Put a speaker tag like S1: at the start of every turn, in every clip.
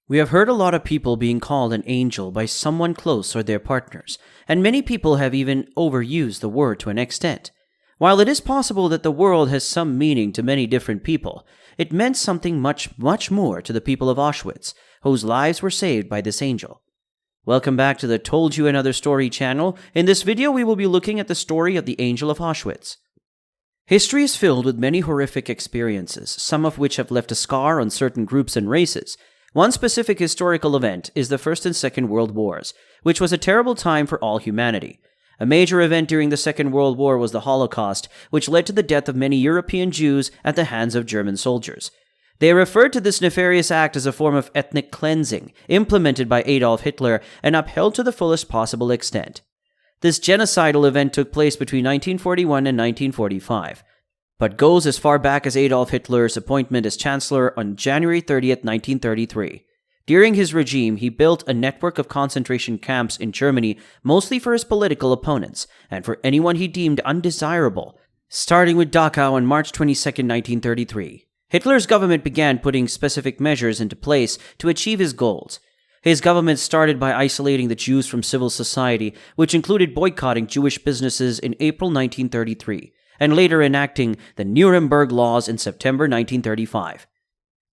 S1: We have heard a lot of people being called an angel by someone close or their partners, and many people have even overused the word to an extent. While it is possible that the word has some meaning to many different people, it meant something much more to the people of Auschwitz, whose lives were saved by this angel. Welcome back to the Told You Another Story channel. In this video, we will be looking at the story of the Angel of Auschwitz. History is filled with many horrific experiences, some of which have left a scar on certain groups and races. One specific historical event is the First and Second World Wars, which was a terrible time for all humanity. A major event during the Second World War was the Holocaust, which led to the death of many European Jews at the hands of German soldiers. They referred to this nefarious act as a form of ethnic cleansing, implemented by Adolf Hitler and upheld to the fullest possible extent. This genocidal event took place between 1941 and 1945, but goes as far back as Adolf Hitler's appointment as Chancellor on January 30th, 1933. During his regime, he built a network of concentration camps in Germany, mostly for his political opponents, and for anyone he deemed undesirable, starting with Dachau on March 22, 1933. Hitler's government began putting specific measures into place to achieve his goals. His government started by isolating the Jews from civil society, which included boycotting Jewish businesses in April 1933, and later enacting the Nuremberg Laws in September 1935.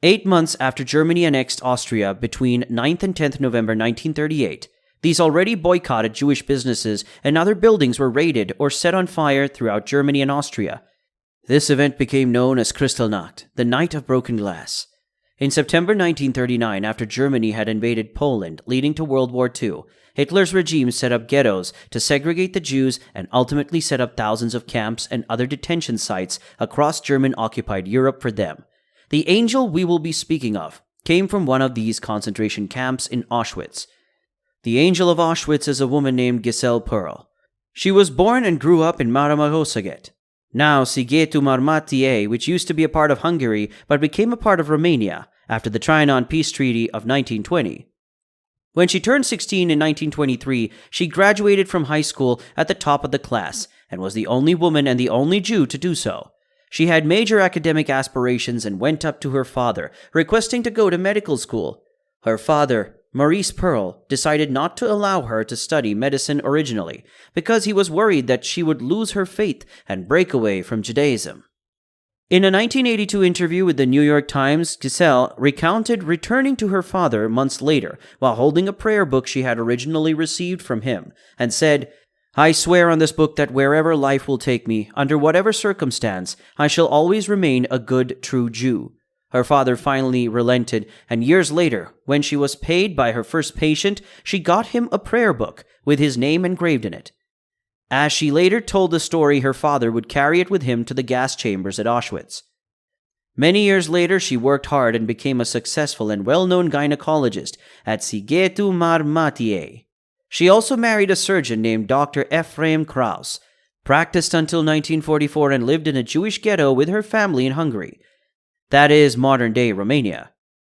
S1: 8 months after Germany annexed Austria between 9th and 10th November 1938, these already boycotted Jewish businesses and other buildings were raided or set on fire throughout Germany and Austria. This event became known as Kristallnacht, the Night of Broken Glass. In September 1939, after Germany had invaded Poland, leading to World War II, Hitler's regime set up ghettos to segregate the Jews and ultimately set up thousands of camps and other detention sites across German-occupied Europe for them. The angel we will be speaking of came from one of these concentration camps in Auschwitz. The Angel of Auschwitz is a woman named Gisella Perl. She was born and grew up in Marmarosaget, now Sighetu Marmației, which used to be a part of Hungary but became a part of Romania after the Trianon Peace Treaty of 1920. When she turned 16 in 1923, she graduated from high school at the top of the class and was the only woman and the only Jew to do so. She had major academic aspirations and went up to her father, requesting to go to medical school. Her father, Maurice Perl, decided not to allow her to study medicine originally because he was worried that she would lose her faith and break away from Judaism. In a 1982 interview with the New York Times, Gisella recounted returning to her father months later while holding a prayer book she had originally received from him and said, "I swear on this book that wherever life will take me, under whatever circumstance, I shall always remain a good, true Jew." Her father finally relented, and years later, when she was paid by her first patient, she got him a prayer book with his name engraved in it. As she later told the story, her father would carry it with him to the gas chambers at Auschwitz. Many years later, she worked hard and became a successful and well-known gynecologist at Sighetu Marmației. She also married a surgeon named Dr. Ephraim Kraus, practiced until 1944, and lived in a Jewish ghetto with her family in Hungary. That is modern-day Romania.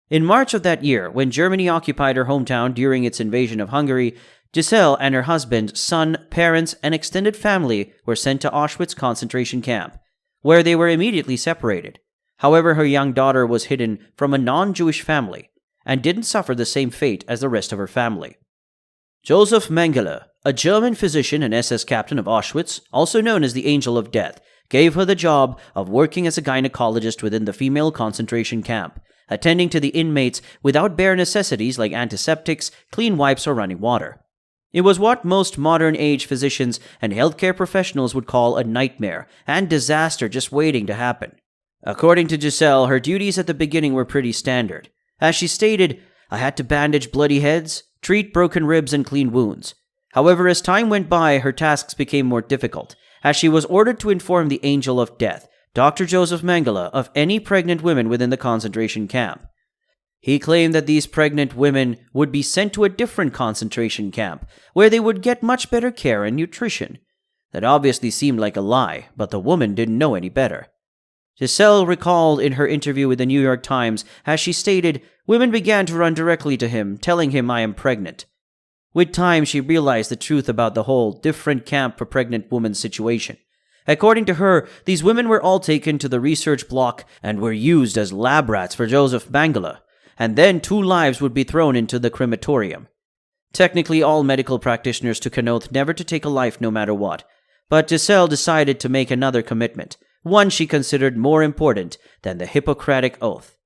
S1: In March of that year, when Germany occupied her hometown during its invasion of Hungary, Gisella and her husband, son, parents, and extended family were sent to Auschwitz concentration camp, where they were immediately separated. However, her young daughter was hidden from a non-Jewish family and didn't suffer the same fate as the rest of her family. Joseph Mengele, a German physician and SS captain of Auschwitz, also known as the Angel of Death, gave her the job of working as a gynecologist within the female concentration camp, attending to the inmates without bare necessities like antiseptics, clean wipes, or running water. It was what most modern-age physicians and healthcare professionals would call a nightmare and disaster just waiting to happen. According to Gisella, her duties at the beginning were pretty standard. As she stated, "I had to bandage bloody heads, treat broken ribs, and clean wounds." However, as time went by, her tasks became more difficult, as she was ordered to inform the Angel of Death, Dr. Joseph Mengele, of any pregnant women within the concentration camp. He claimed that these pregnant women would be sent to a different concentration camp, where they would get much better care and nutrition. That obviously seemed like a lie, but the woman didn't know any better. Gisella recalled in her interview with the New York Times, as she stated, "Women began to run directly to him, telling him I am pregnant." With time, she realized the truth about the whole different camp for pregnant women situation. According to her, these women were all taken to the research block and were used as lab rats for Joseph Mengele. and then 2 lives would be thrown into the crematorium. Technically, all medical practitioners took an oath never to take a life no matter what, but Gisella decided to make another commitment, one she considered more important than the Hippocratic Oath.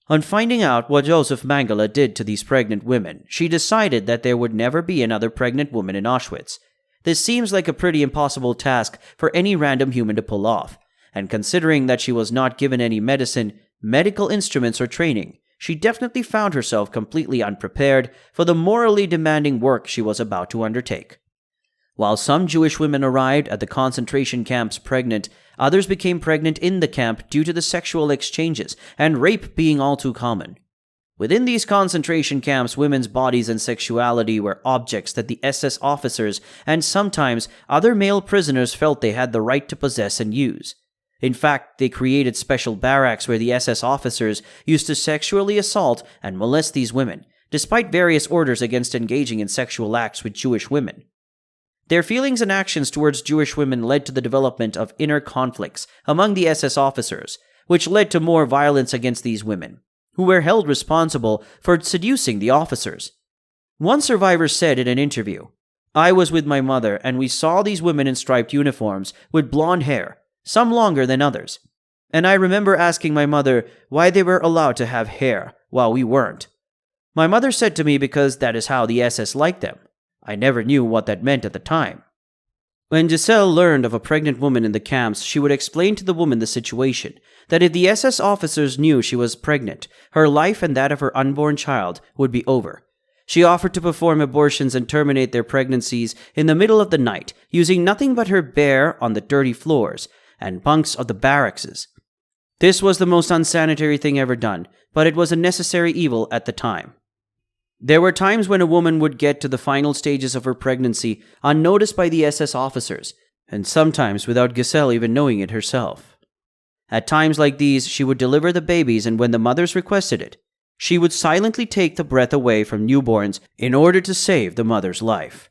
S1: On finding out what Joseph Mengele did to these pregnant women, she decided that there would never be another pregnant woman in Auschwitz. This seems like a pretty impossible task for any random human to pull off, and considering that she was not given any medicine, medical instruments, or training, she definitely found herself completely unprepared for the morally demanding work she was about to undertake. While some Jewish women arrived at the concentration camps pregnant, others became pregnant in the camp due to the sexual exchanges and rape being all too common. Within these concentration camps, women's bodies and sexuality were objects that the SS officers and sometimes other male prisoners felt they had the right to possess and use. In fact, they created special barracks where the SS officers used to sexually assault and molest these women, despite various orders against engaging in sexual acts with Jewish women. Their feelings and actions towards Jewish women led to the development of inner conflicts among the SS officers, which led to more violence against these women, who were held responsible for seducing the officers. One survivor said in an interview, "I was with my mother and we saw these women in striped uniforms with blonde hair, some longer than others. And I remember asking my mother why they were allowed to have hair while we weren't. My mother said to me because that is how the SS liked them. I never knew what that meant at the time." When Gisella learned of a pregnant woman in the camps, she would explain to the woman the situation, that if the SS officers knew she was pregnant, her life and that of her unborn child would be over. She offered to perform abortions and terminate their pregnancies in the middle of the night, using nothing but her bare on the dirty floors and bunks of the barracks. This was the most unsanitary thing ever done, but it was a necessary evil at the time. There were times when a woman would get to the final stages of her pregnancy unnoticed by the SS officers, and sometimes without Gisella even knowing it herself. At times like these, she would deliver the babies, and when the mothers requested it, she would silently take the breath away from newborns in order to save the mother's life.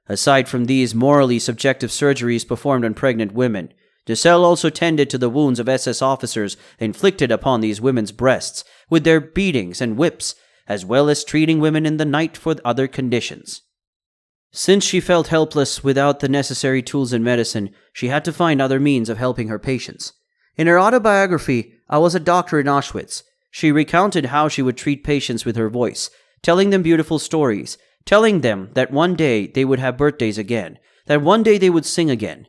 S1: Aside from these morally subjective surgeries performed on pregnant women, Gisella also tended to the wounds of SS officers inflicted upon these women's breasts with their beatings and whips, as well as treating women in the night for other conditions. Since she felt helpless without the necessary tools and medicine, she had to find other means of helping her patients. In her autobiography, "I Was a Doctor in Auschwitz," she recounted how she would treat patients with her voice, telling them beautiful stories, telling them that one day they would have birthdays again, that one day they would sing again.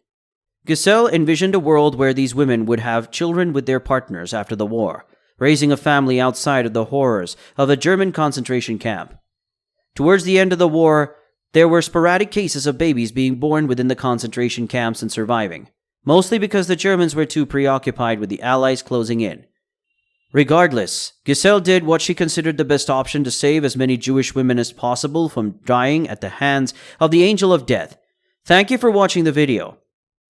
S1: Gisella envisioned a world where these women would have children with their partners after the war, raising a family outside of the horrors of a German concentration camp. Towards the end of the war, there were sporadic cases of babies being born within the concentration camps and surviving, mostly because the Germans were too preoccupied with the Allies closing in. Regardless, Gisella did what she considered the best option to save as many Jewish women as possible from dying at the hands of the Angel of Death. Thank you for watching the video.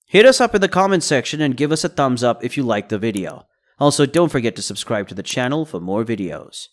S1: Hit us up in the comments section and give us a thumbs up if you liked the video. Also, don't forget to subscribe to the channel for more videos.